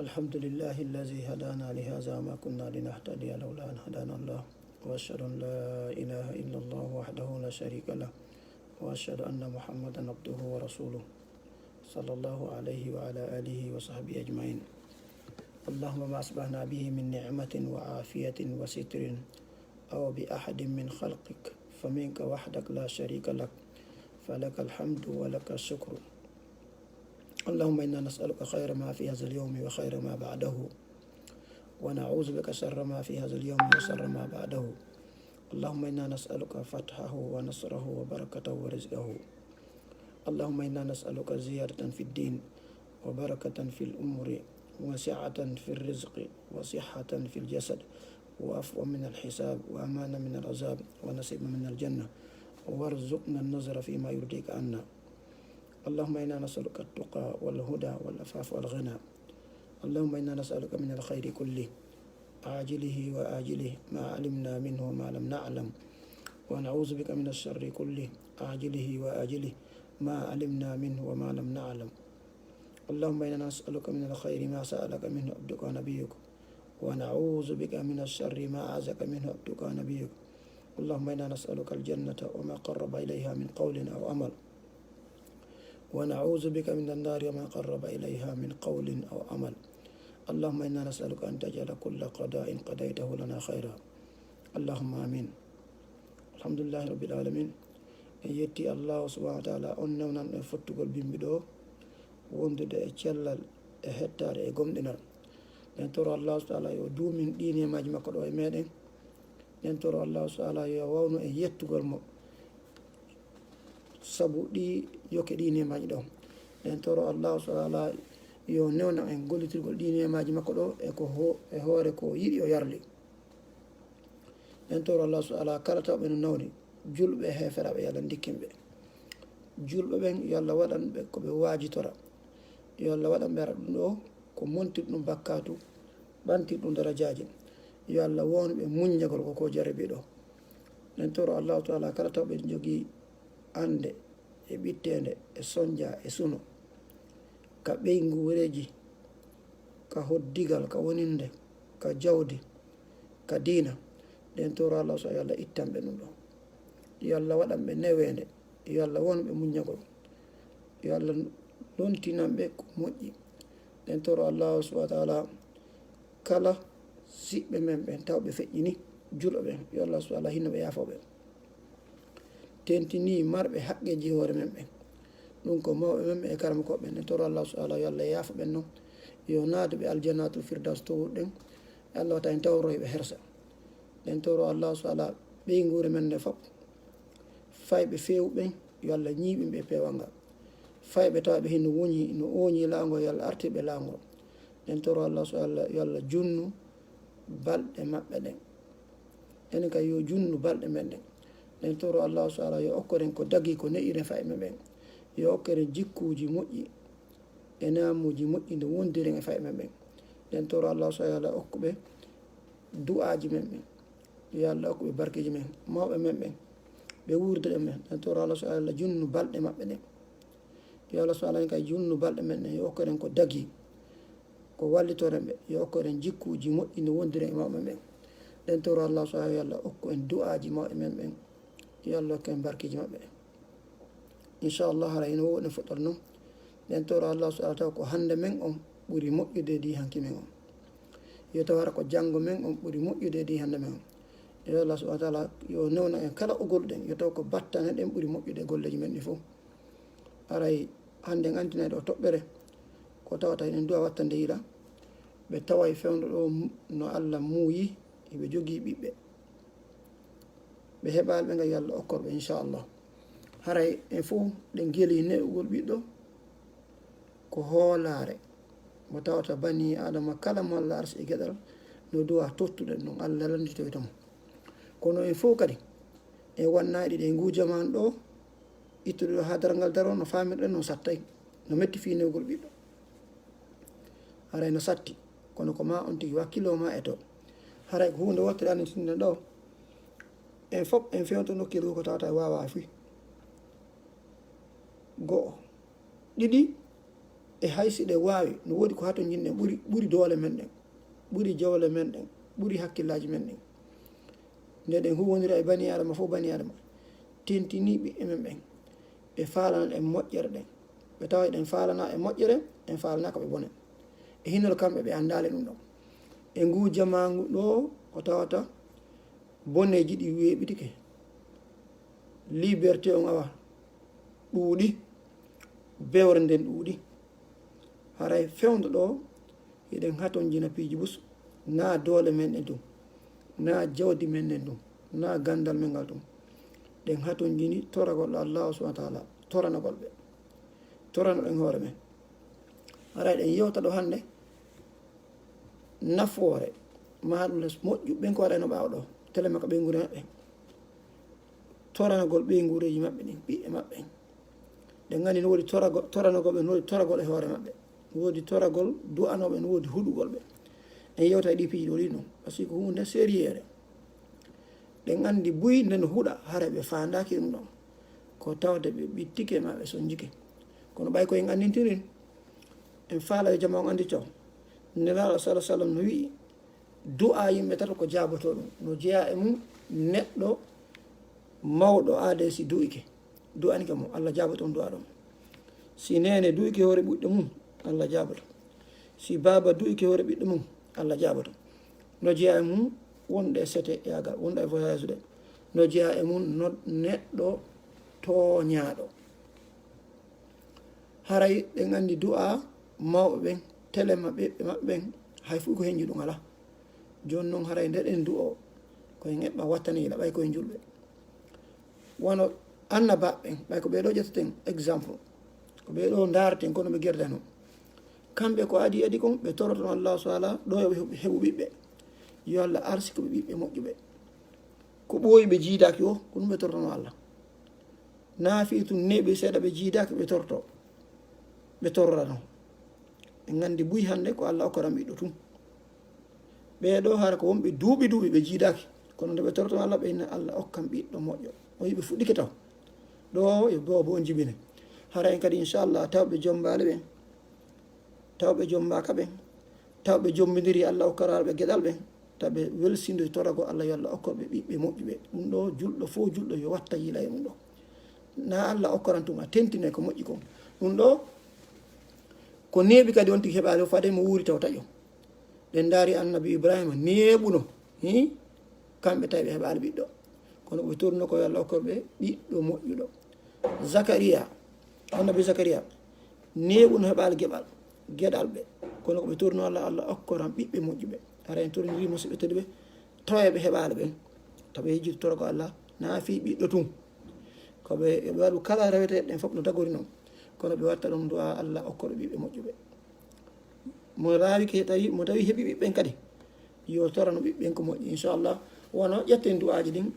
الحمد لله الذي هدانا لهذا ما كنا لنهتدي لولا أن هدانا الله وأشهد أن لا إله إلا الله وحده لا شريك له وأشهد أن محمدا عبده ورسوله صلى الله عليه وعلى آله وصحبه أجمعين. اللهم ما أصبحنا به من نعمة وعافية وستر أو بأحد من خلقك فمنك وحدك لا شريك لك فلك الحمد ولك الشكر. اللهم إنا نسألك خير ما في هذا اليوم وخير ما بعده ونعوذ بك شر ما في هذا اليوم وشر ما بعده. اللهم إنا نسألك فتحه ونصره وبركته ورزقه. اللهم إنا نسألك زيادة في الدين وبركة في الأمور وسعة في الرزق وصحة في الجسد وعفوا من الحساب وأمانة من العذاب ونصيب من الجنة وارزقنا النظر فيما يرضيك عنا. اللهم إنا نسألك التقى والهدى والعفاف والغنى. اللهم إنا نسألك من الخير كله عاجله وآجله ما علمنا منه وما لم نعلم ونعوذ بك من الشر كله عاجله وآجله ما علمنا منه وما لم نعلم. اللهم إنا نسألك من الخير ما سألك منه عبدك ونبيك ونعوذ بك من الشر ما أعزك منه عبدك ونبيك. اللهم إنا نسألك الجنة وما قرب إليها من قول أو عمل ونعوذ بك من النار وما قرب إليها من قول أو عمل. اللهم إنا نسألك أن تجعل كل قضاء قضيته لنا خيرا. اللهم آمين. الحمد لله رب العالمين. يتي الله سبحانه وتعالى أننا نفتقل بمدو wondude e cellal e hettare e gomɗinal. nden toro allahu taala yo duumin ɗinimaji makko ɗo e meɗen. nden toro allahu taala yo wawnu e yettugol mo sabu ɗi yoke ɗinimaji ɗo. nden toro allahu taala yo newna en gollitirgol ɗinimaji makko ɗo e hoore ko yiɗi o yarli. nden toro allahu taala kala tawɓe no nawni julɓe e heferaɓe yo Allah dikkinɓe. julɓe ɓen yo Allah waɗan ɓe koɓe waajitora. yo Allah waɗan ɓe ara ɗum ɗo ko montir ɗum bakkatu ɓantir ɗum darajaji. yo Allah wonu ɓe muññagol koko jarabi ɗo. nden toro allahu taala kala taw ɓe jogii ande e ɓittede e soñdia e suno ka ɓeygureji ka hoddigal ka woninde ka jawdi ka diina. nden toro allahu taala yo Allah ittan ɓe ɗum ɗo. yo Allah waɗan ɓe newede. yo Allah wonu ɓe muññagol. yo Allah lontinan ɓe ko moƴƴi. nden toro allahu subhanahu wa taala kala siɓɓe men ɓen tawɓe feƴƴini julɓe ɓen yo Allah subhanahu wa taala hinno ɓe yaafoɓe. tentini marɓe haqqeji hoore men ɓen ɗum ko mawɓe men ɓe e karama koɓe. nden toro allahu subhanahu wa taala yo Allah yaafa ɓen noon yo naade ɓe aljannatul firdaus towɗen e Allah wata en tawroye ɓe hersa. nden toro allahu subhanahu wa taala ɓeygure men nde fof fayɓe fewɓen yo Allah ñiiɓimɓe e pewal ngal. fayɓe tawaɓe hin no oñi laangol yo Allah artirɓe laangol. nden toro allah yo Allah junnu balɗe maɓɓe ɗen. enen kay yo junnu balɗe men ɗen. nden toro allahu taala yo okkoren ko dagi ko neƴiren fayɓe ɓen. yo okkoren jikkuji moƴƴi e namuji moƴƴi nde wondiren e fayɓe ɓen. nden toro allahu taala yo Allah okkuɓe du'aji men ɓen. yo Allah okkuɓe barkeji men mawɓe men ɓen ɓe wurde ɗe men. nden toro allah taala yo Allah junnu balɗe maɓɓe ɗen. yo Allah subhanahu kay junnu balɗe men ɗen yo okkoren ko dagi ko wallitoren ɓe. yo okkoren jikkuji moƴƴi nde wondiren e mawɓe ɓen. nden toro allah subhanahu yo Allah okku en du'aji mawɓe men ɓen. yo Allah okku en barkeji maɓɓe. inchallah hara ene woɗen fuɗɗor noon. nden toro allah subhanahu taw ko hande men on ɓuuri moƴƴude di hanki men on. yo taw hara ko janggo men on ɓuuri moƴƴude di hande men on. yo Allah subhanahu wa taala yo newna en kala ogolɗen yo taw ko battane ɗen ɓuuri moƴƴude golleji men ɗi fof. aray hande en antinede o toɓɓere ko tawata enen duwa watta nde yiɗa ɓe taway fewndo ɗo no Allah muuyi eɓe jogii ɓiɓɓe ɓe heɓali ɓe yo Allah okkorɓe inchallah. haray en fof ɗe geeli ne'ugol ɓiɗɗo ko hoolare mo tawata bani adama kala mo Allah arsi e gueɗal no duwa tottuɗen ɗum Allah landitoytamo. kono en fof kadi en wannaɗi ɗe ngujaman ɗo ittude ɗo ha darangal daro no famirɗen no sattay no metti fi newgol ɓiɗɗo. haray no satti kono ko ma on tigi wakkilo ma e to. haray ko hunde wotere annitinde ɗo en fof en fewto nokkil ko tawata wawa fi go'o ɗiɗi e haysi ɗe wawi no woodi ko hato jinɗen ɓuri doole men ɗen ɓuri jawle men ɗen ɓuri hakkillaji men ɗen nde ɗen huwodira e bani adama fof bani adama tentini ɓiɓɓe men ɓen ɓe falana ɗen moƴƴere ɗen ɓe tawa ɗen falana e moƴƴere en falanaka ɓe bonen e hinol kamɓe ɓe andali ɗum ɗon e ngu jamagu ɗo ko tawata bonneji ɗi weeɓitike liberté on awa ɗuuɗi bewre nden ɗuuɗi haray fewdo ɗo eɗen haton jina piiji bus na doole men ɗen ɗum na jawdi men ɗen ɗum na gandal men ngal ɗum ɗen haton jini toragol allahu subahana taala toranagol ɓe torano ɗen hoore men haray ɗen yewta ɗo hannde nafoore maɗum les moƴƴu ɓen ko waɗano ɓaawa ɗo télé makko ɓeygure maɓɓe toranagol ɓeygureji maɓɓe ɗin ɓiɓɓe maɓɓe ɗen gandi no woodi toranagol ɓe no woodi toragol e hoore maɓɓe no woodi toragol du'anoɓe no woodi huɗugol ɓe en yewta e ɗi piiji ɗo ɗi ɗum par ce que ko hunde sériére ɗen andi buy nde no huuɗa hara ɓe fandaki ɗum ɗon ko tawde ɓe ɓittike maɓe sonjike kono ɓay koyen andintirin en faala yo jama on andi taw nelaɗo salah sallam no wii du'a yimɓe tata ko jaaboto ɗum no jeeya e mum neɗɗo mawɗo aade si du'ike du'anike mum Allah jaaboto on du'a ɗon si nene du'ike hoore ɓiɗɗo mum Allah jaaboto si baba du'ike hoore ɓiɗɗo mum Allah jaaboto no jeeya e mum wonɗe sete yagal wonɗo e voyage ɗe no jeeya e mum no neɗɗo tooñaaɗo haray ɗen andi du'a mawɓe ɓen télé maɓɓe ɓen hay fu ko heñji ɗum ala joni noon haray ndeɗen du'o koye eɓɓa wattaniɗa ɓay koye julɓe wono annabaɓen ɓay ko ɓeɗo ƴettaten exemple ko ɓeɗo darten kono ɓe gerdano kamɓe ko adi kon ɓe toroton Allah subahana ɗo yoɓe heɓu ɓiɓɓe yo Allah arsi koɓe ɓiɓɓe moƴƴuɓe ko ɓooyi ɓe jiidaki o ko ɗum ɓe torotono Allah naafi tum neeɓi seeɗa ɓe jiidaki ɓe torto ɓe torrano en gandi buy hande ko Allah okkaran ɓiɗɗo tum ɓeɗo hara ko wonɓe duuɓi ɓe jiidaki kono nde ɓe tortono Allah ɓe inna Allah okkan ɓiɗɗo moƴƴo o yiɓe fuɗɗike taw ɗo yo bo on jibine hara en kadi inchallah tawɓe jombale ɓen tawɓe jombaka ɓen tawɓe jombidiri Allah okkaraɓe gueɗal ɓen taɓe welsido torago Allah yo Allah okkorɓe ɓiɓɓe moƴƴuɓe ɗum ɗo julɗo fo julɗo yo watta yiila e ɗum ɗo na Allah okkaran tum a tentine ko moƴƴi kon ɗum ɗo ko neeɓi kadi on tigi heɓali o fade mo wuuri taw taƴo ɗen daari annabi Ibrahima neeɓuno kamɓe tawi ɓe heɓali ɓiɗɗo kono ɓe torno ko yo Allah okkorɓe ɓiɗɗo moƴƴuɗo Zakariya annabi Zakariya neeɓuno heɓali geɗal ɓe kono ko ɓe torno Allah okkoran ɓiɓɓe moƴƴuɓe ara en torniri musidɓe tedduɓe ɓe taweɓe heɓali ɓen taɓe hejjito torgo Allah naafi ɓiɗɗo tum koɓe waɗu kala reweteɗe ɗen fof no dagori noon kono ɓe watta ɗum du'a Allah okkoɓe ɓiɓɓe moƴƴuɓe mo laawi ke tawi mo tawi heeɓi ɓiɓɓen kadi yo torano ɓiɓɓen ko moƴƴi inchallah wono ƴetten du'aji ɗin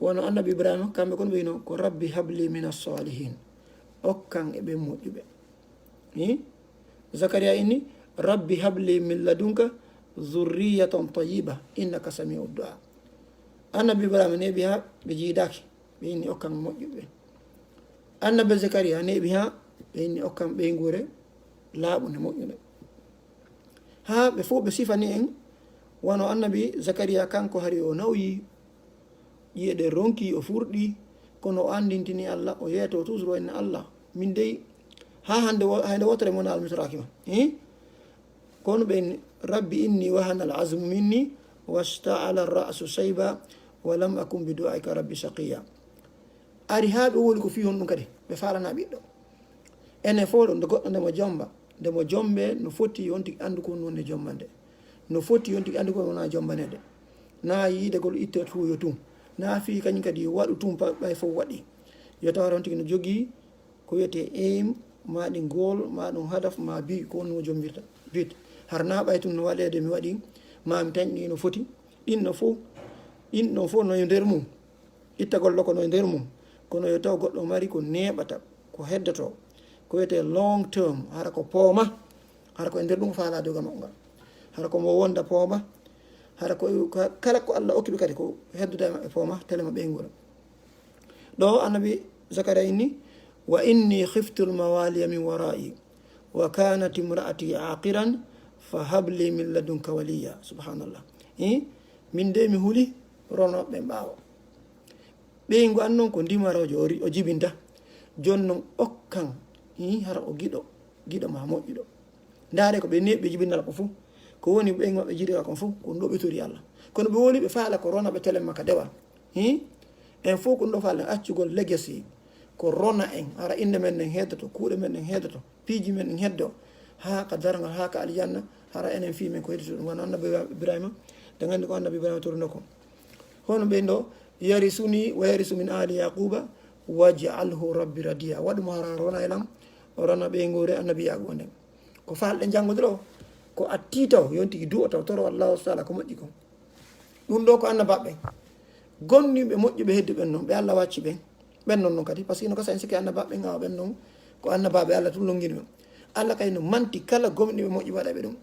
wono annabi Ibrahima kamɓe kono wino ko rabbi habli min as-salihin okkan e ɓen moƴƴuɓe Zakariya inni rabbi habli min ladunka zurriyatan tayyiba innaka samiu du'a annabi Ibrahima neeɓi ha ɓe jiidaki ɓe inni okkan moƴƴuɓe annabi Zakariya neeɓi ha ɓe inni okkan ɓeygure laaɓunde moƴƴude ha ɓe fof ɓe sifani en wono annabi Zakariya kanko hari o nawyi ƴiyeɗe ronki o furɗi kono o andintini Allah o yeeto toujours inna Allah min dey ha hande wotere mon almisrakima kono ɓen rabbi inni wahana al azmu minni wasta'ala ar-ra'su shayba wa lam akun bi du'aika rabbi shaqiya ari ha ɓe woli ko fi hon ɗum kadi ɓe falana ɓiɗɗo enen fof ɗo nde goɗɗo ndemo jombe no foti on tigi andu ko wonde jombande no foti on tigi andu ko wona jombanede na yiidegol itte tuyo tum na fi kañum kadi yo waɗu tum ɓay fof waɗi yo tawa on tigi no jogui ko wiyete aim ma ɗi gool ma ɗum hadaf ma bi ko wonno jombirta bit har na ɓay tum no waɗede mi waɗi mami tañɗi no foti ɗinno fof noye nder mum ittagol ɗo ko noye nder mum kono yo taw goɗɗo mari ko neɓata ko heddoto ko wiyete long term hara ko pooma hara ko e nder ɗum faala doga makko ngal hara ko mo wonda pooma hara ko kala ko Allah okkiɓe kadi ko hedduda maɓɓe pooma telema ɓeygura ɗo annabi Zakariya inni wa inni khiftu al mawaliya min wara'i wa kanat imraati aqiran fa habli min ladunka waliya. Subhanallah. Min de mi huli ronoɓe ɓaawo ɓeygu an noon ko ndimarojo o jibinta joni noon okkan hara o giɗo ma moƴƴuɗo. ndaare ko ɓe neɓi ɓe jibinala ko fof ko woni ɓeygu maɓɓe jiɗira kon fof ko ɗo ɓe tori Allah. kono ɓe woli ɓe faala ko rona ɓe telen makka dewal en fof ko ɗum ɗo faalen accugol legacy ko rona en hara inde men en heddoto kuuɗe men en heddoto piiji men en heddo ha ka dargal ha ka aljanna hara enen fi men ko heddoto ɗum wona annabi Ibrahima de gandi ko annabi Ibrahima torno ko hono ɓen ɗo yarisuni wa yarisu min ali yaquba waj'alhu rabbi radiya waɗumo hara rona elam rona ɓeygure annabi yaquba nden ko falɗe janggodiro ko atti taw yonti du'o taw toro allahu taala ko moƴƴi ko ɗum ɗo ko annabaɓe gonniɓe moƴƴuɓe heddu ɓen noon ɓe Allah wacci ɓen ɓen noon kadi par ce que no kasa en sikki annabaɓe ngawa ɓen noon ko annabaɓe Allah tum longini ɓen Allah kay no manti kala gomniɓe moƴƴi waɗaɓe ɗum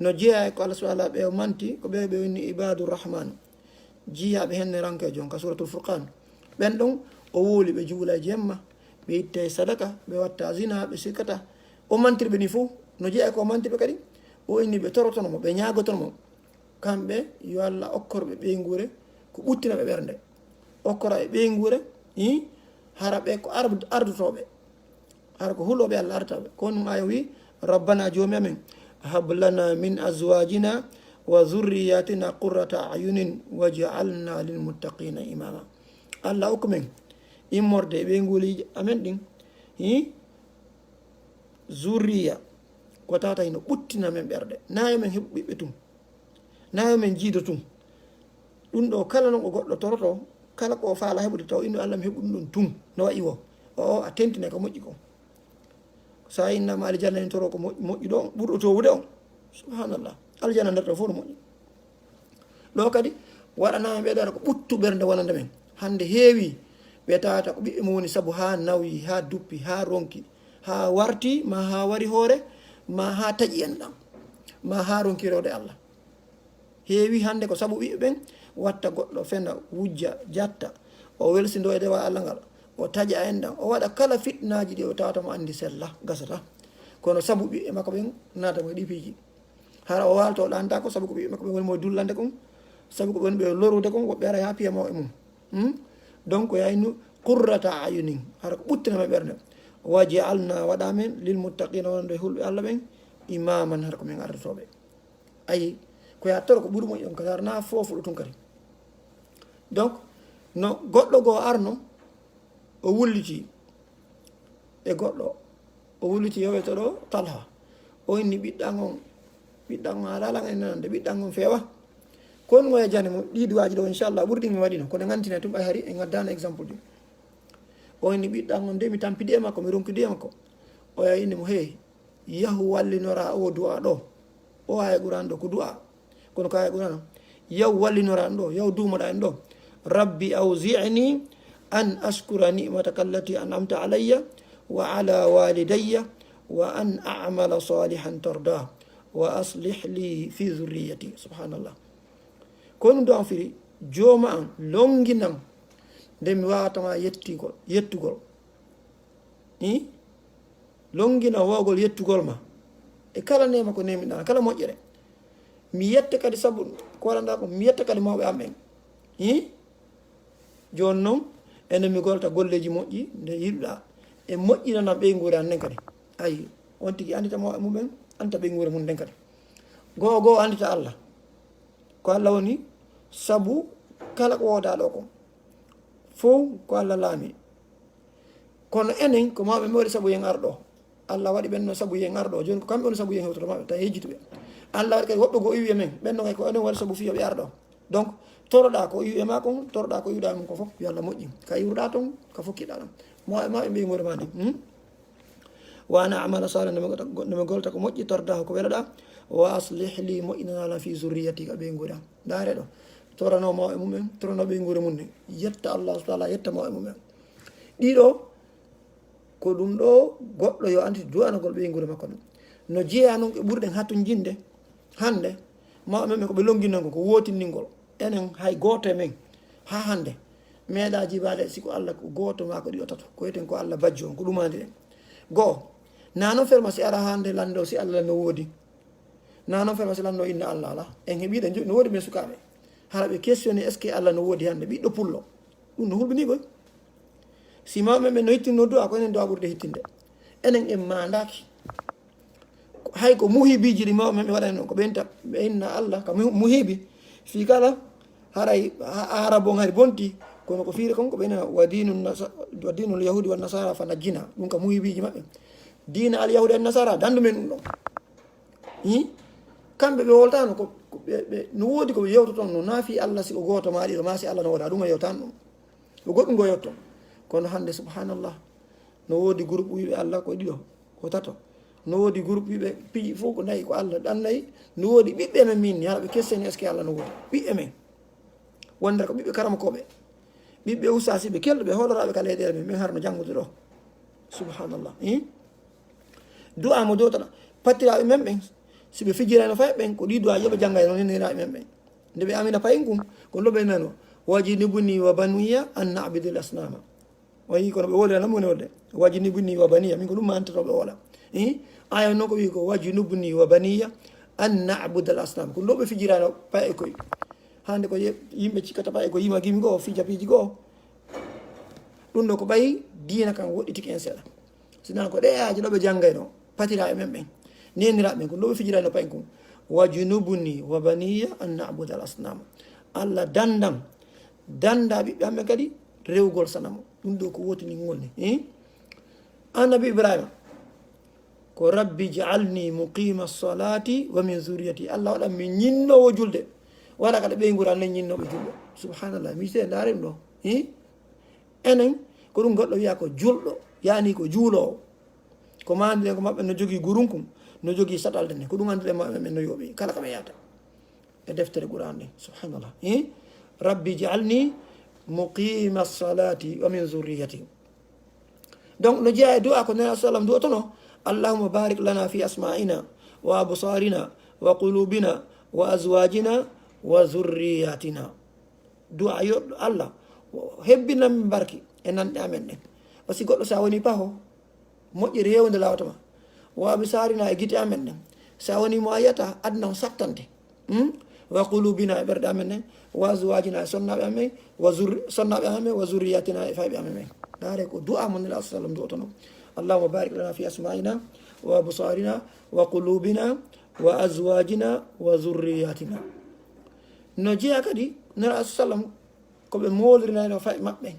no jeeya ko Allah subhanahu wa ta'ala ɓe manti ko ɓe woni ibadur rahman jiyaɓe henne ranke jon ka suratul furqan ɓen ɗon o wooli ɓe juula jemma ɓe itte sadaka ɓe watta zina ɓe sikkata o mantirɓe ni fof no jeeya ko mantirɓe kadi o inni ɓe torotonomo ɓe ñagotonomo kamɓe yo Allah okkorɓe ɓeygure ko ɓuttina ɓe ɓernde okkora e ɓeygure hara ɓe ko ardutoɓe hara ko huloɓe Allah artaɓe ko ɗum aya wi rabbana joomi amen hab lana min azwajina wa zurriyatina qurrata ayunin waj'alna lilmuttaqina imama. Allah hokku men immorde e ɓeyguliji amen ɗin zurriya ko tawata hino ɓuttina men ɓerde nayo men heɓu ɓiɓɓe tum nayo men jiido tum ɗum ɗo kala noon ko goɗɗo toroto kala ko faala heɓude taw inno Allah mi heɓu ɗum ɗon tum no wayi o a tentine ko moƴƴi ko sa innama aljanna en toro ko moƴƴi ɗo ɓurɗo towude on subhanallah aljanna nder ɗo fof no moƴƴi ɗo kadi waɗanama ɓeɗo ko ɓuttu ɓernde wonande men hande heewi ɓe tawata ko ɓiɓɓe mum woni saabu ha nawi ha duppi ha ronki ha warti ma ha wari hoore ma ha taƴi en ɗam ma ha ronki rewde Allah heewi hande ko saabu ɓiɓɓe ɓen watta goɗɗo fena wujja jatta o welsido e dewa Allah ngal o taƴa en ɗam o waɗa kala fitnaji ɗi o tawata mo andi sella gasata kono saabu ɓiɓɓe makko ɓen natamo e ɗi piiji hara o walto ɗanta ko saabu ko ɓiɓɓe makko ɓen woni mo dullande kon saabu ko woni ɓe lorude kon woɓɓe ara ha piyamo e mum donc yayno qurrata ayunin hara ko ɓuttinama ɓerde waj'alna waɗamen lilmuttaqina wonde hulɓe Allah ɓen imaman hara ko min ardotoɓe ayi ko ya toro ko ɓuuri moƴƴi on kadi hara na foofu ɗo tun kadi donc no goɗɗo goo arno o wulliti e goɗɗo o wulliti yowetoɗo Talha o inni ɓiɗɗan on alalan en nanande ɓiɗɗan on feewa kon ngoye jane mo ɗiɗuwaji ɗo inchallah ɓurɗi mi waɗino kono gantine tum ɓay hari en gaddano exemple ji o inni ɓiɗɗan on de mi tampidi e makko mi ronkidi e makko o ya inni mo hey yahu wallinora o du'a ɗo o aya ɓuran ɗo ko du'a kono ko aya ɓurano yaw wallinora en ɗo yaw dumoɗa en ɗo rabbi awzi'ni an ashkura ni'mataka allati an'amta alayya wa ala walidayya wa an a'mala salihan tardah wa aslih li fi dhurriyyati. Subhanallah. ko ɗum do an firi jooma an longinan nde mi wawatama yettugol longina wawgol yettugol ma e kala nema ko nemiɗa kala moƴƴere mi yetta kadi saabu ko waɗanda ko mi yetta kadi mawɓe am ɓen joni noon enen mi golta golleji moƴƴi nde yiɗɗa e moƴƴinana ɓeygure an nden kadi ayi on tigui andita mawɓe mumen anta ɓeygure mum nden kadi goho andita Allah ko Allah woni saabu kala ko wodaɗo ko fof ko Allah laami kono enen ko mawɓe mi waɗi saabu yen arɗo Allah waɗi ɓenno saabu yen arɗo joni ko kamɓe woni saabu yen hewtoto maɓe taw yejjituɓe Allah waɗi kadi woɓɓe go iwi e men ɓenno kay ko enen waɗi saabu fiyoɓe arɗo donc toroɗa ko iwi e ma kon toroɗa ko iwɗa mum ko fof yo Allah moƴƴi ka iwruɗa toon ka fokkiɗa ɗon maɓe ɓeygure ma ndi wana amala sala nemi golta ko moƴƴi tordaho ko welaɗa wa aslih li moƴƴinanala fi zurriyati ka ɓeygure am daare ɗo torano mawɓe mumen torano ɓeygure mum ne yetta Allah subhanahu wa ta'ala yetta mawɓe mumen ɗiɗo ko ɗum ɗo goɗɗo yo andi du'anagol ɓeygure makko ɗum no jeeya noon ɓe ɓurɗen hattu jinde hande mawɓe men ko ɓe longinango ko wotinningol enen hay goto e men ha hande meeɗa jibade siko Allah ko goto ma ko ɗiɗo tato ko wiyeten ko Allah bajjo on ko ɗumandi ɗen goho nanon ferma si ara hande lando si Allah no wodi nanon ferma si lando inna Allah ala en heɓiɗe no wodi men sukaɓe hara ɓe questionné est ce que Allah no wodi hande ɓiɗɗo pullo ɗum no hulɓini koy si mawɓe men no hittinno du'a ko enen du'a ɓurde hittinde enen en mandaki hay ko muhibiji ɗi mawɓe men ɓe waɗani noon ko ɓenta ɓe inna Allah ka muhibi fi kala haray arabon hari bonti kono ko fiire kon ko ɓena wa dinul yahudi wa nasara fa najjina ɗum ka muhibiji maɓɓe dina al yahudi an nasara dandu men ɗum ɗon kamɓe ɓe woltano ko ɓe no woodi koɓe yewtoton no naafi Allah si o goto ma ɗiɗo ma si Allah no waɗa ɗum o yewtan ɗum o goɗɗum go yetto kono hande subhanallah no woodi groupe wiɓe Allah ko ɗiɗo ko tato no woodi groupe wiɓe piiji fof ko nayi ko Allah ɗannayi no woodi ɓiɓɓe men min yaraɓe questionni est ce que Allah no woodi ɓiɓɓe men wondere ko ɓiɓɓe karamakoɓe ɓiɓɓe usasiɓe kelɗo ɓe holoraɓe ka leyɗele men min harno janggude ɗo subhanallah du'a mo dowtana pattiraɓe men ɓen siɓe fijirano fay ɓen ko ɗi du'a yoɓe janggay no neniraɓe men ɓen nde ɓe amina payin kum ko loɓe nano wajinibuni wa baniya an na'budul asnama wayi kono ɓe wolirana mone wolde wajinibuni wa baniya min ko ɗum mantatoɓe wola aya noon ko wi ko wajinubni wa baniya an na'budal asnam ko loɓe fijirano pa e koye hande ko yimɓe cikkata pa e ko yima gimi goo fija piiji goo ɗum ɗo ko ɓayi diina kan woɗɗitiki en seeɗa sinan ko ɗe aji ɗoɓe janggayno patiraɓe men ɓen neniraɓe ɓen ko loɓe fijirano payen kum wajinubni wa baniya an na'budal asnam Allah dandam danda ɓiɓɓe hamɓe kadi rewgol sanamo ɗum ɗo ko wotini gonni annabi ibrahima ko rabbi jaalni muqima salati wa min zuriyati Allah waɗan mi ñinnowo julde waɗa kada ɓeygura nen ñinnoɓe julɗo subhanallah mi se darem ɗo enen ko ɗum goɗɗo wiya ko julɗo yani ko juulowo ko mandiɗen ko maɓɓe no jogui gurunkum no jogui saɗalde nde ko ɗum anduɗen maɓɓe men no yooɓi kala kaɓe yahata e deftere qouran nde subhanallah rabbi jaalni muqima salati wa min zurriyati donc no jeeya e du'a ko nena sallam du'otono allahumma barik lana fi asma'ina wa absarina wa qulubina wa azwajina wa zurriyatina du'a yoɗɗo Allah hebbinanmi barki e nanɗe amen ɗen par ce que goɗɗo sa woni paho moƴƴere hewde lawatama wa absarina e gite amen ɗen sa woni mo a yiyata adna o sattante wa qulubina e ɓerɗe amen ɗen wa azwajina e sonnaɓe amen sonnaɓe amen wa zurriyatina e fayɓe amen ɓen dare ko du'a mo nela sallam du'otono allahumma barik lana fi asma'ina wa absarina wa qulubina wa azwajina wa zurriyatina no jeeya kadi nela sallam koɓe molirnano fayɓe maɓɓe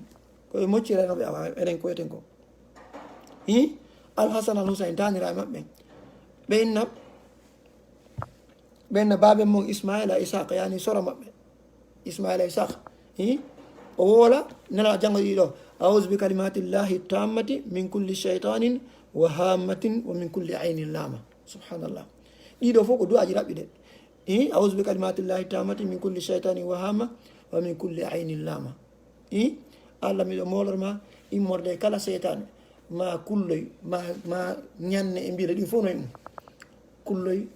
koɓe mocciranoɓe awa enen koyeten ko alhasan al husain danira e maɓɓe ɓenna baben mon ismaila ishaq yani sora maɓɓe ismaila ishaq o woola nela janggo ɗiɗo a'udhu bi kalimatillahi tammati min kulli shaytanin wa hammatin wa min kulli aynin lama subhanallah ɗiɗo fof ko du'aji raɓɓi ɗe a'udhu bi kalimatillahi tammati min kulli shaytanin wa hamma wa min kulli aynin lama Allah miɗo molorma immorde kala seytane ma kulloy ma ñanne e mbiɗa ɗin fof noy mum kulloy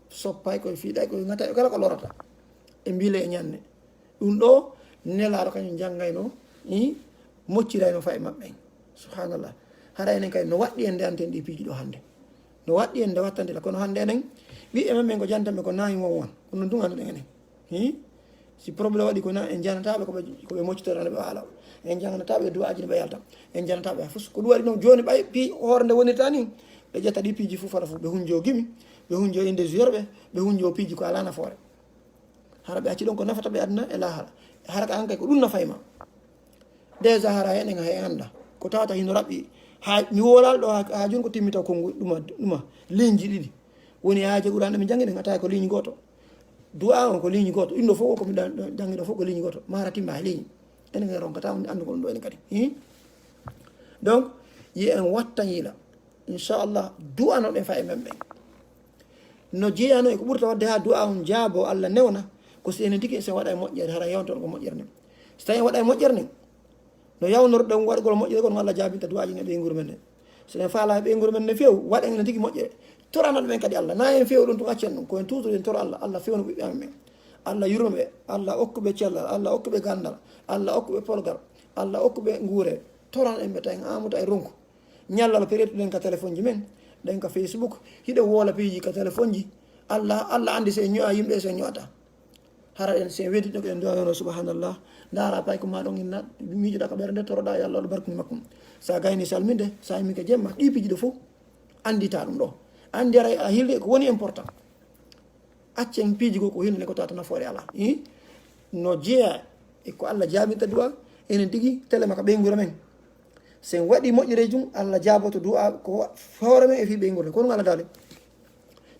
soppay koye fiiɗay koye gata kala ko lorata e mbile e ñanne ɗum ɗo nelaɗo kañum janggayno moccirayno fa e maɓɓe subhanallah hara enen kadi no waɗɗi en nde anten ɗi piiji ɗo hannde no waɗɗi en nde wattande la kono hannde enen ɓiɓɓe men ɓen ko jantanɓe ko nayi won won kono ɗum annduɗen enen si probléme waɗi ko na en janataɓe koɓe moccitorane ɓe haala en janganataɓe duwaji ne ɓe yalta en janataɓe fof ko ɗum waɗi noon joni ɓay pi hoore nde wonirta ni ɓe ƴetta ɗi piiji fof fala fof ɓe hunjo gimi ɓe hunjo inde jorɓe ɓe hunjo piiji ko ala nafoore hara ɓe acci ɗon ko nafata ɓe aduna e lahala hara ka ankay ko ɗum nafayma déjà hara enen hay anda ko tawata hino raɓɓi ha mi wolal ɗo ha joni ko timmita kongu ɗuma ligne ji ɗiɗi woni haaje ɓurande mi jangguiɗen atawi ko ligne goto du'a on ko ligne goto ɗum ɗo fof komi jangi ɗo fof ko ligne goto mara timma e ligne enen en ronkata andu ko ɗum ɗo enen kadi donc yi en watta yiila inchallah du'a noon ɗen fa e men ɓen no jeeyano e ko ɓurta wadde ha du'a on jaabo Allah newna ko si enen tigi sen waɗa e moƴƴere hara yewtoɗo ko moƴƴere nden so tawi en waɗa e moƴƴere nden no yawnorɗen waɗgol moƴƴere ko no Allah jaabinta du'aji ne ɓeyguru men nden so en faala e ɓeyguru men ne feew waɗen enen tigi moƴƴere toranoɗo ɓen kadi Allah na en feew ɗum to accen ɗum koyen toujours en toro Allah fewno ɓiɓɓe amen ɓen Allah yurmaɓe Allah okkuɓe cellal Allah okkuɓe gandal Allah okkuɓe polgal Allah okkuɓe nguure toran en ɓe tawi en amuta e ronku ñallal période ɗen ka téléphone ji men ɗen ka Facebook hiɗo wola piiji ka téléphone ji allah andi se ño'a yimɓe se ño'ata hara en sen weddiɗo ko en duwanono subhanallah ndara pay ko ma ɗon inna miijoɗa ko ɓerde toroɗa yo allah ɗo barkini makkum sa gayni salminde sa yimmi ko jemma ɗi piiji ɗo fof andita ɗum ɗo andi ara a hilde ko woni important accen piiji go ko hilde ko tata nafoore ala no jeeya e ko allah jaabinta du'a enen tigui télé maka ɓeygura men sen waɗi moƴƴere jum allah jaaboto du'a ko hoore men e fi ɓeygurde kono allah dale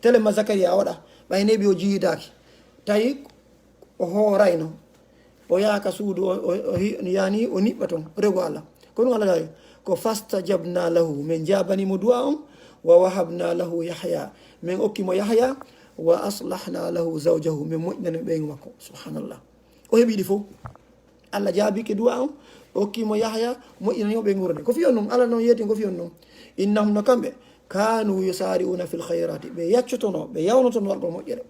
télé ma zacaria a waɗa ɓayneɓi o jiyidaki tawi o hoorayno o yaaka suudu yani o niɓɓa toon rego allah kono allah dale ko fastajabna lahu min jabanimo du'a on wa wahabna lahu yahya min okkimo yahya wa aslahna lahu zawjahu min moƴƴinani ɓeygu makko subhanallah o heeɓiɗi fof allah jaabike du'a on okkimo yahya moƴƴinanimo ɓeygurde ko fiyon noon allah noon yeeti ko fiyon noon innahum no kamɓe kanu yusari'una fil hayrati ɓe yaccotono ɓe yawnotono waɗgol moƴƴere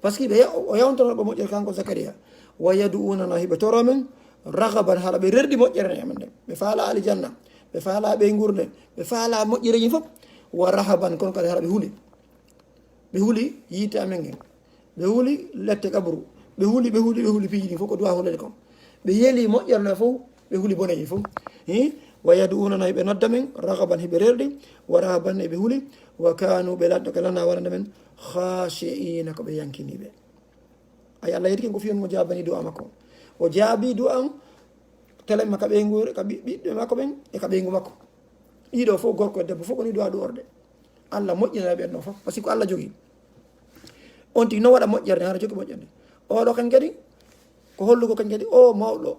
par ce que o yawnotono waɗgol moƴƴere kanko zacaria wa yadu'unana hiɓe toro men ragaban haala ɓe rerɗi moƴƴere ne amen ɗen ɓe faala alijanna ɓe faala ɓeygurde ɓe faala moƴƴereji fof wa rahaban kono kadi hara ɓe huuli yiite amen gen ɓe huuli lette kabru ɓe huuli piiji ɗin fof ko duwa hulede kom ɓe yeeli moƴƴere nde fof ɓe huuli boneji fof wa yadu'unana hiɓe nodda men ragaban hiɓe rerɗi wa rahaban eɓe huuli wa kanu ɓe ladɗo kalana waɗande men khashi'ina ko ɓe yankiniɓe ay allah yetti ken ko fiyon mo jabani du'a makko o jaabi du'a on télé makka ɓeygure ka ɓiɓɓe makko ɓen e ka ɓeygu makko ɗiɗo fof gorko e debbo fof koni du'a ɗu'orde allah moƴƴinana ɓen ɗo fof par ce que ko allah jogui on tigi no waɗa moƴƴerde hara jogui moƴƴerde oɗo kañ kadi ko hollugo kañ kadi o mawɗo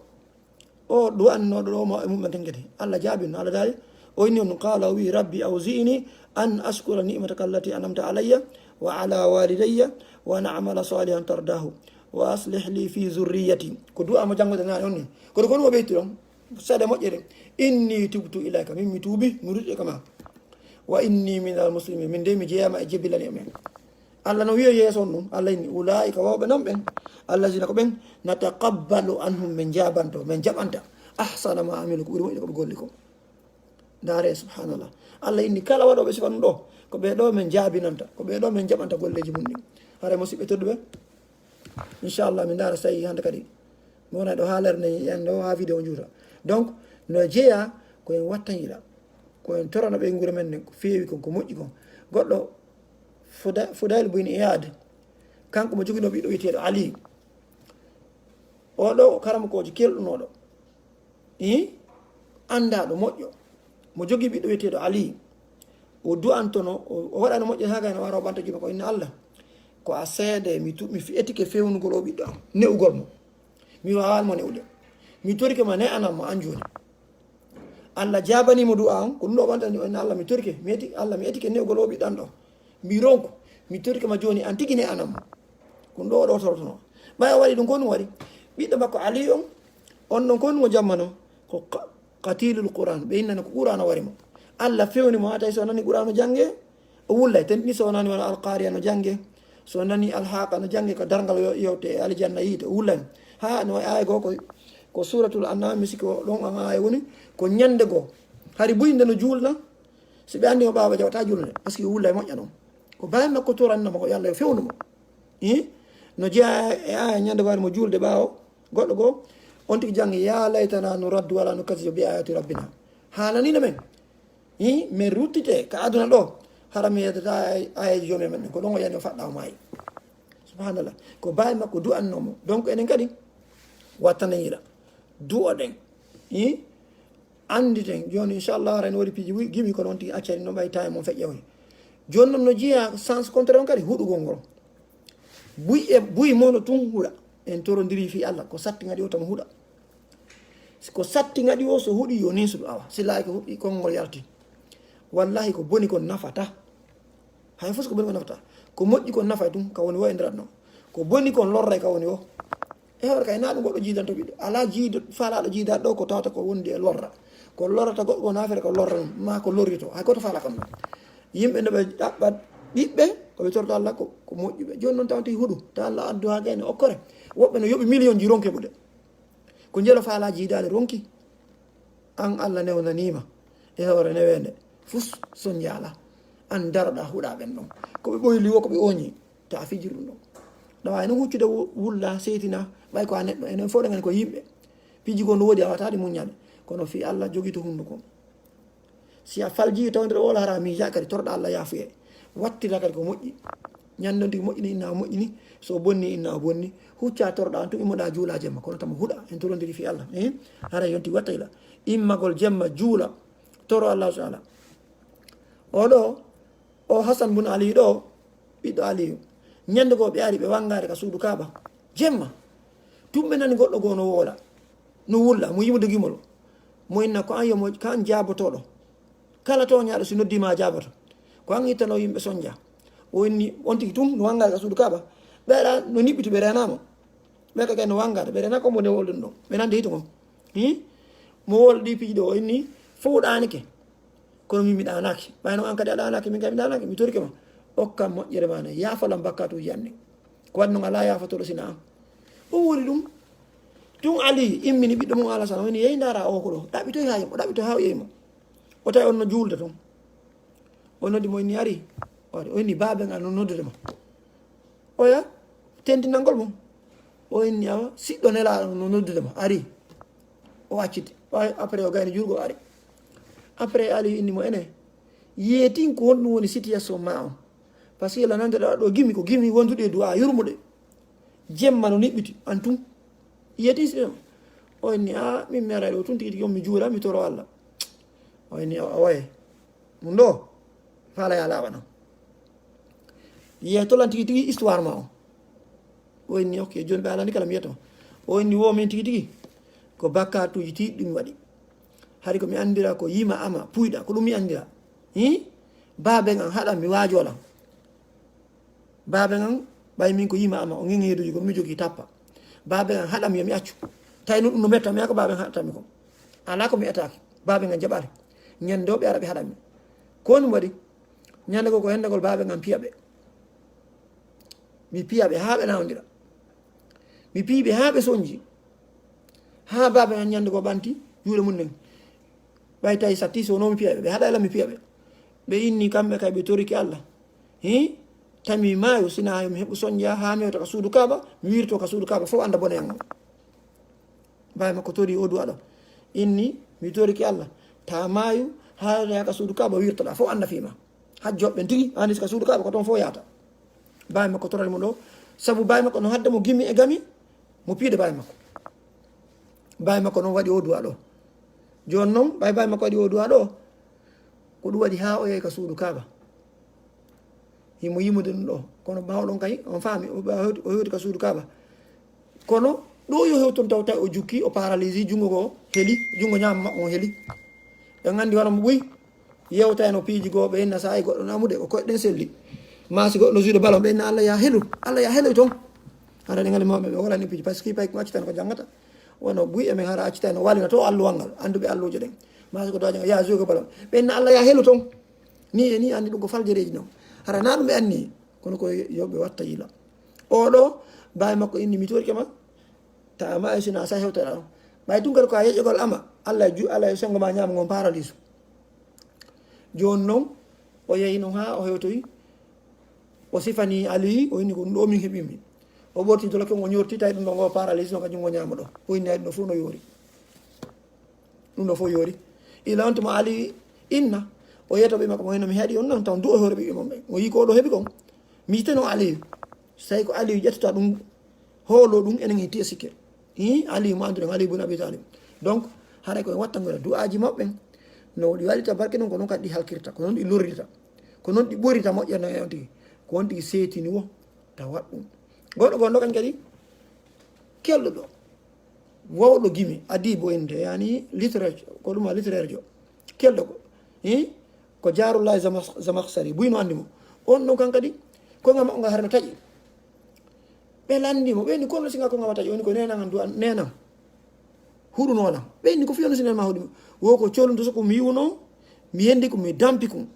o du'annoɗo ɗo maw e mumɓe kañ kadi allah jaabino allah daali o inni on qala wi rabbi awzi'ni an ashkura ni'mataka allati an'amta alayya wa ala walidayya wa an a'mala salihan tardahu wa aslih li fi zurriyati ko du'a mo jangode nane on ni kono kono o ɓeyti ɗon seeɗa moƴƴere inni tubtu ilayka min mi tuubi mi ruƴƴe kama wa inni min al muslimin min de mi jeeyama e jebbilani e men allah no wiya yeeso on ɗum allah inni ulaika wawɓe non ɓen allahina ko ɓen nataqabbalu anhum min jabanto min jaɓanta ahsana ma amilu ko ɓuuri moƴƴi koɓe golli ko ndaare subhanallah allah inni kala waɗoɓe sifa ɗum ɗo ko ɓeɗo min jaabinanta ko ɓeɗo min jaɓanta golleji mum ɗin hara musidɓe tedduɓe inchallah min ndaara so tawi hande kadi mi wona ɗo haalere ne yande o ha vidéo juuta donc no jeeya koyen wattayiɗa koyen torana ɓe guure men ne ko feewi kon ko moƴƴi kon goɗɗo fudayl boyni iyade kanko mo joguino ɓiɗɗo wiyeteɗo ali oɗo karama koji kelɗunoɗo andaɗo moƴƴo mo jogui ɓiɗɗo wiyeteɗo ali o du'antono o waɗano moƴƴo ha gayno wara o ɓanta juma ko inna allah ko a seede mi etike fewnugol o ɓiɗɗo am ne'ugol mo mi wawalmo ne'ude mi torike ma ne anam mo an joni allah jabanimo du'a on ko ɗum ɗo ɓantani o inna allah mi torike allah mi etike ne'ugol o ɓiɗɗo an ɗo mi ronko mi torike ma joni an tigui ne anam mo ko ɗum ɗo oɗo torotono ɓay o waɗi ɗum ko ɗum waɗi ɓiɗɗo makko ali on ɗon ko ɗum o jammano ko qatilul qouran ɓe innani ko qouran o warimo allah fewnimo ha tawi so nani qouran o jangge o wullay tentini so nani wona alqariya no jangge so nani alhaqa no jangge ko dargal yewte e aljanna yiide o wullani ha no aya goo ko suratul annam mi sikki ɗon an aya woni ko ñande goo hari buyde no juulna so ɓe andi o ɓawa jawata julde par ce que wullay moƴƴa ɗon ko bawi makko torannamo ko yo allah yo fewnumo no jeeya e aya ñande wari mo julde ɓawo goɗɗo goo on tigui jangge ya laytana no raddu wala no kasiba bi ayati rabbina hananino men min ruttite ka aduna ɗo hara mi yeddata ayaji jomi men ko ɗon o yani o faɗɗa o maayi subhanallah ko bawi makko du'annomo donc enen kadi wattanayiɗa du'oɗen anditen joni inchallah ren waɗi piiji gimi ko noon tigui accani no ɓay tawi mon feƴƴoy joni noon no jeeya sens contraire on kadi huɗugol ngol buy mono tun huuɗa en torodiri fi allah ko satti gaɗi o tamo huuɗa ko satti gaɗi o so huuɗi yo ni suɗo awa silayi ko huuɗi konngol yalti wallahi ko boni kon nafata hay fof ko boni kon nafata ko moƴƴi kon nafay tum ka woni wo e ndiratno ko boni kon lorray ka woni o e hoore kay na ɗum goɗɗo jiidanto ɓiɗɗo ala jiido faalaɗo jiidaɗo ɗo ko tawata ko wondi e lorra ko lorrata goɗɗo ko nafere ko lorra ɗum ma ko lorrito hay goto faala kam ɗum yimɓe no ɓe ɗaɓɓat ɓiɓɓe koɓe torto allah ko moƴƴuɓe joni noon tawti huuɗu ta allah addu ha gayne okkore woɓɓe no yooɓi million ji ronke ɓuɗe ko jeelo faala jiidade ronki an allah newnanima e hoore newende fus son jaala an daroɗa huuɗa ɓen ɗon koɓe ɓoyli wo koɓe oñi ta fijiri ɗum ɗon ɗawa eno huccude wulla seetina ɓay ko a neɗɗo enen fof ɗe gani ko yimɓe piji go no woodi a watade muññade kono fi Allah jogi to hunduko si a falji taw nder ola hara mija kadi torɗa Allah yaafuye wattira kadi ko moƴƴi ñandon tigi moƴƴini inna moƴƴini so bonni inna bonni hucca torɗa an tun immoɗa juula jemma kono tama huuɗa en torodiri fi Allah hara yonti wattayla immagol jemma juula toro Allah taala oɗo o Hasan bun Ali ɗo ɓiɗɗo Aliyu ñande goo ɓe ari ɓe wangare ka suudu Kaaba jemma tumɓe nani goɗɗo goo no woola no wulla mo yimo dogimol mo inna ko an yomo ko an jabotoɗo kala toñaɗo si noddima jaboto ko an ittano yimɓe soñdia o inni on tigi tum no wangare ka suudu Kaaba ɓeɗa no niɓɓiti ɓe renamo ɓe kay no wangade ɓe rena kombo nde wolɗen ɗo ɓe nande hito kom mo wol ɗi piiji ɗo o inni fo ɗanike kono min mi ɗanaki ɓayno an kadi a ɗanaki min kay mi ɗanaki mi torike ma okkam moƴƴere mane yaafalam bakkatuji anni ko waɗi noon ala yafatoɗo sina an o woni ɗum tun Ali immini ɓiɗɗo mum Alassane woni yeyi dara o ko ɗo ɗaɓɓitoy ha yimo o ɗaɓɓitoy ha o yeyimo o tawi on no juulde toon o noddi mo inni ari o inni babe ngal no noddudema oya tendinalngol mum o inni awa siɗɗo nelaɗo no noddudema ari o acciti après o gayni jurgo ari après Ali inni mo ene yeetin ko wonɗum woni situation ma on par ce que la nande ɗo gimi ko gimi wonduɗe e du'a yurmuɗe jemma no niɓɓiti an tun yeeti siɗema o inni a min mi ara ɗo tun tigi tigi on mi juura mi toro Allah o inni a waye ɗum ɗo faala ya laaɓana yiye tolan tigi tigi histoire ma o inni ok joni ɓe alani kala mi yiyatama o inni wo min tigi tigi ko bakkatuji tiɗɗi mi waɗi hari komi andira ko yima ama puyɗa ko ɗum mi andira babe an haɗan mi waajolan babe an ɓay min ko yima ama o ŋeŋeeduji ko mi jogui tappa babe an haɗam yomi accu tawi no ɗum no metta mi ko babe an haɗatami ko ala ko mi etaki babe an jaɓari ñande o ɓe ara ɓe haɗanmi ko ɗum waɗi ñande ko hendagol babe an piyaɓe mi piyaɓe ha ɓe nawdira mi piiɓe ha ɓe soñji ha babe an ñande ko ɓanti juuɗe mum nden ɓay tawi satti sono mi piyaɓe ɓe haɗa ela mi piyaɓe ɓe inni kamɓe kay ɓe toriki Allah tami maayo sina mi heɓu soñdia ha mi weta ka suudu Kaaba mi wirto ka suudu Kaaba fof anda bone an mbawi makko tori o duwa ɗo inni mi toriki Allah ta maayu ha ka suudu Kaaba wirtoɗa fof anda fima ha joɓɓen tigui andis ka suudu Kaaba ko toon fof yata mbawi makko torani mo ɗo saabu mbawi makko no hadde mo gimmi e gami mo piide mbawi makko noon waɗi o duwa ɗo joni noon mbawi makko waɗi o duwa ɗo ko ɗum waɗi ha o yehi ka suudu Kaaba himo yimude ɗum ɗo kono mawɗon kay on faami o hewti ka suudu Kaaba kono ɗo yo hewton taw tawi o jukki o paralysie junngo ko heeli junngo ñaama makko o heeli ɓe gandi wala mo ɓuyi yewta no piiji goo ɓe inna sa yi goɗɗo namude o koyɗen selli masi goɗɗo no juude ballon ɓe inna Allah ya helu Allah ya heloy toon hara ɗe ngali mawɓe ɓe wolani piiji par ce que pay ko accitano ko janggata wono ɓuyi emen hara accita no walina to alluwal ngal anduɓe alluji ɗen masi ko daña ya juude ballon ɓe inna Allah ya helu toon ni e ni andi ɗum ko faljereji noon hara na ɗum ɓe anni kono ko yoɓe watta yila oɗo mbawi makko inni mi torike ma ta ma e sina sa hewtaɗa ɗon ɓay tun kadi ko a yeƴogol ama Allah Allah sengo ma ñama gon paralyse joni noon o yeehi noon ha o hewtoyi o sifani Ali o inni ko ɗum ɗo min heeɓimi o ɓorti doloke o ñorti tawi ɗum ɗo ngo paralyse no kañum go ñama ɗo o inni ay ɗum ɗo fof no yoori ɗum ɗo fof yoori ila on timo Ali inna o yeytoɓe makko mo henno mi heeɗi on noon taw du o hoore ɓiɓɓe mon ɓe o yi ko ɗo heeɓi kon mi yiteno Aliyu so tawi ko Aliyu ƴettota ɗum hoolo ɗum enen e tiya sikke Aliyu mo anduɗen Aliyu bun Abi Talib donc haɗa koye wattangoɗa du'aji maɓɓen no ɗi waɗita barke ɗum ko noon kadi ɗi halkirta ko noon ɗi lorrita ko noon ɗi ɓorita moƴƴerno e on tigi ko won tigi seetini wo taw waɗ ɗum goɗɗo gonɗo kañ kadi kelɗo ɗo wowɗo gimi adibo inde yani littéraire ko ɗum a littéraire jo kelɗo ko ko Jaarullahi Zamakhshari buyno andimo on ɗon kan kadi konga makko nga harno taƴi ɓe landimo ɓeyni kono singa konga ma taƴi woni ko nenagan du nenan huɗunoɗam ɓeyni ko fiyano sinen ma huɗimo wo ko colum to so ko mi yiwno mi yendi ko mi dampi kum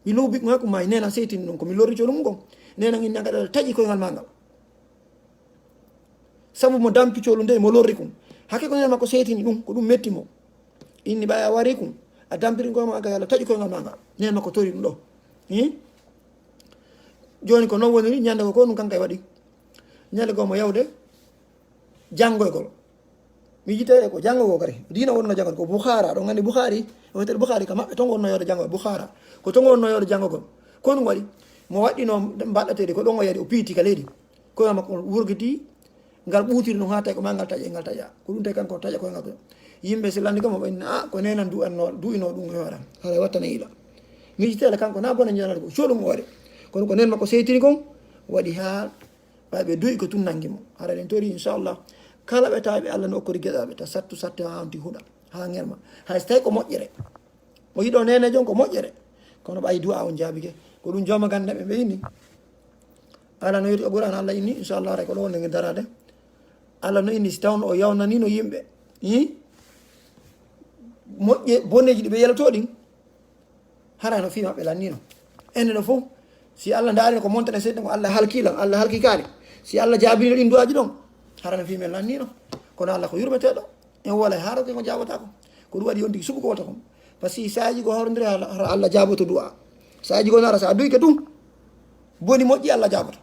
mi lowbi kum hakko ma nena setini ɗum komi lorri colum gon nenan inni gaɗa taƴi koyngal magal saabu mo dampi colum nde mo lorri kum hakke ko nena makko setini ɗum ko ɗum metti mo inni ɓay a wari kum a dampirin koye ma aga yalla taƴi koyngal magal nena makko tori ɗum ɗo joni ko non woniri ñande ko ɗum kanka e waɗi ñande ko mo yawde janggoygol mi yitee ko janggo ko kadi dina wonno janggo ko bukhara ɗon gandi bukhari o wiyete bukhari ka maɓɓe ton wonno yawde janggo bukhara ko ton wonno yawde janggogol ko ɗum waɗi mo waɗɗino mbaɗɗatede ko ɗon o yadi o piiti ka leydi koye makko wurgiti ngal ɓuutiri ɗum ha tawi ko ma ngal taƴa ngal taƴa ko ɗum tawi kanko taƴa koye ngakko yimɓe si landi kam o ɓenni ko nenan du'ino ɗum e hoɗam haɗa wattana yiila mijitele kanko na bone janade ko coɗum o waɗi kono ko nen makko seytiri kon waɗi ha ɓaɓe du'i ko tun nangi mo haɗa ɗen tori inchallah kala ɓe tawi ɓe allah no okkori gueɗaɓe ta sattu ha hanti huuɗa ha germa hay so tawi ko moƴƴere o yiɗo nene jon ko moƴƴere kono ɓayi du'a on jaabike ko ɗum joma gandaɓe ɓe inni allah no yeti o ɓuran allah inni inchallah ray ko ɗo wonde darade allah no inni si tawno o yawnanino yimɓe moƴƴe bonneji ɗi ɓe yeloto ɗin hara no fi maɓɓe lannino enne ɗo fof si allah daarino ko montane seɗɗa ko allah halkilan allah halkikari si allah jaabino ɗin duwaji ɗon hara no fi men lannino kono allah ko yurmeteɗo en wola harake ko jabotako ko ɗum waɗi on tigi sugu ko wota kom par ce que saji go hawrodiri hara allah jaboto du'a saji go nara sa duyke ɗum boni moƴƴi allah jaboto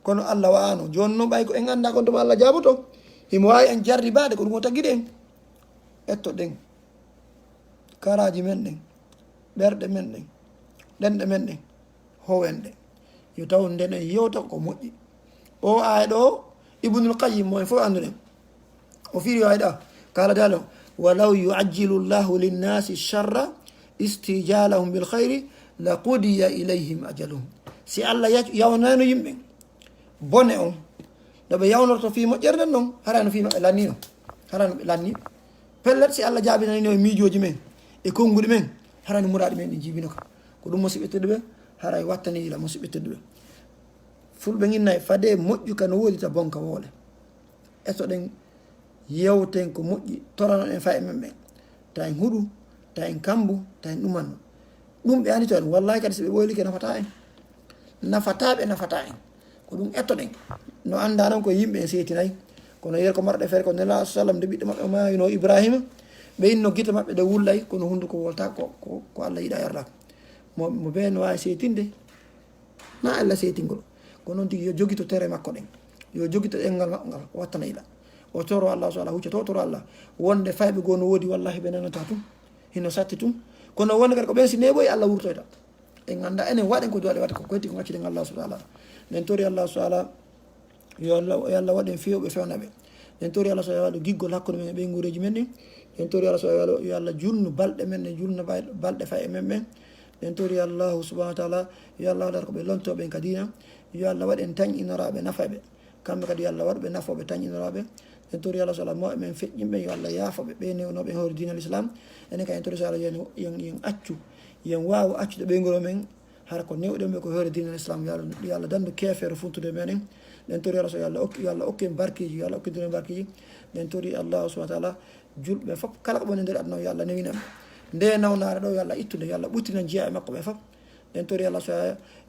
kono allah wano joni noon ɓay ko en anda kon toma allah jaboto himo wawi en jarribade ko ɗum o tagguiɗe en etto ɗen karaji men ɗen ɓerɗe men ɗen ɗenɗe men ɗen howen ɗe yo taw nden en yewta ko moƴƴi o aya ɗo ibnul qayyim mo en fof anduɗen o fiiri ay ɗa kala dalo walaw yuajjilu llahu linnasi charra istijalahum bilkhayri la qudiya ilayhim ajaluhum si allah yawnano yimɓe bone on ɗoɓe yawnorto fi moƴƴere nden noon harano fi maɓe lannino harano ɓe lanni pellet si allah jaabinanino e miijoji men e konnguɗi men harani muraɗi men ɗi jibino ka ko ɗum musidɓe tedduɓe haray wattani yila musidɓe tedduɓe fulɓe ginnayi fade moƴƴu ka no woodi ta bonka woole eto ɗen yewten ko moƴƴi torano en fa e men ɓen ta en huuɗu ta en kambu ta en ɗumanno ɗum ɓe anito en wallahi kadi so ɓe ɓoylike nafata en nafataɓe nafata en ko ɗum etto ɗen no anda noon ko yimɓe en seetinayi kono yer ko marɗe feere ko nela sallam nde ɓiɗɗo maɓɓe mayino ibrahima ɓe inno guite maɓɓe ɗe wullay kono hunduko wolta ko allah yiɗa yardaka mo ɓe no wawi seetinde na allah seetingol ko noon tigi yo jogito tere makko ɗen yo jogito ɗengal makko ngal o wattana yiɗa o toro allah so allah hucca to toro allah wonde fayɓe goo no woodi wallahi ɓe nanata tum hino satti tum kono wonde kadi ko ɓen si neɓoyi allah wurtoyta en ganda enen waɗen ko duwaɗe waɗa ko koyti ko gacciɗen allah subahana nden tori allah subahana yo allah waɗen fewɓe fewnaɓe nden tori allah so waɗa giggol hakkude men e ɓey guureji men ɗin nden tori allah so yo allah julnu balɗe men e julna balɗe fay e men ɓen nden tori allahu subahana taala yo allah waɗata ko ɓe lontoɓen kadina yo allah waɗen tañinoraɓe nafaɓe kamɓe kadi yo allah waɗɓe nafoɓe tañinoraɓe en tori allah so allah mawɓe men feƴƴimɓe yo allah yaafoɓe ɓe newnoɓe hoore dina l'islam enen kay en tori so allah yen accu yen wawa accude ɓeygoro men hara ko newɗenɓe ko hoore dina l'islam yo allah dandu kefere funtude menen nden tori allah so yo allah okki en barkiji yo allah okkidiren barkiji nden tori allahu subahana taala julɓe fof kala ko ɓone nder aduna yo allah newinanɓe nde nawnare ɗo yo allah ittude yo allah ɓuttina jiya e makko ɓe fof nden tori allah so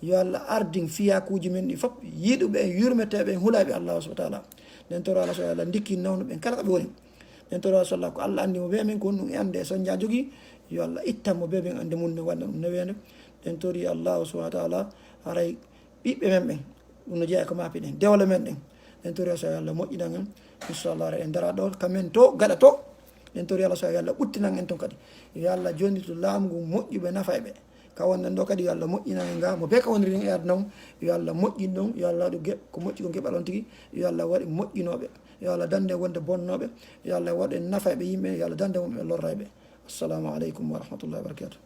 yo allah ardin fiyakuji men ɗi fof yiɗuɓe en yurmeteɓe en huulaɓe allahu subahana taala nden tori allah so allah dikki nawnuɓe kala ko ɓe woni nden tori allah so allah ko allah andimo ɓe men ko ɗum e ande so ja jogui yo allah ittanmo ɓe ɓen ande mum ne waɗa ɗum newede nden tori allahu subahana taala haray ɓiɓɓe men ɓen ɗum no jeeya ko maapi ɗen dewle men ɗen nden tori so allah moƴƴinan en inchallah ara en dara ɗo kamen to gaɗa to nden tori allah so allah ɓuttinan en ton kadi yo allah joni to laamu ngu moƴƴuɓe nafa ɓe ka wonnen ɗo kadi yo allah moƴƴinan en ga mo be ka woniri en e aduna on yo allah moƴƴin ɗon yo allah waɗi ko moƴƴi ko geɓal on tigui yo allah waɗi moƴƴinoɓe yo allah dande wonde bonnoɓe yo allah waɗe nafa ɓe yimɓe yo allah dande wonɓe lorrayɓe assalamu aleykum wa rahmatullahi wa barakatuh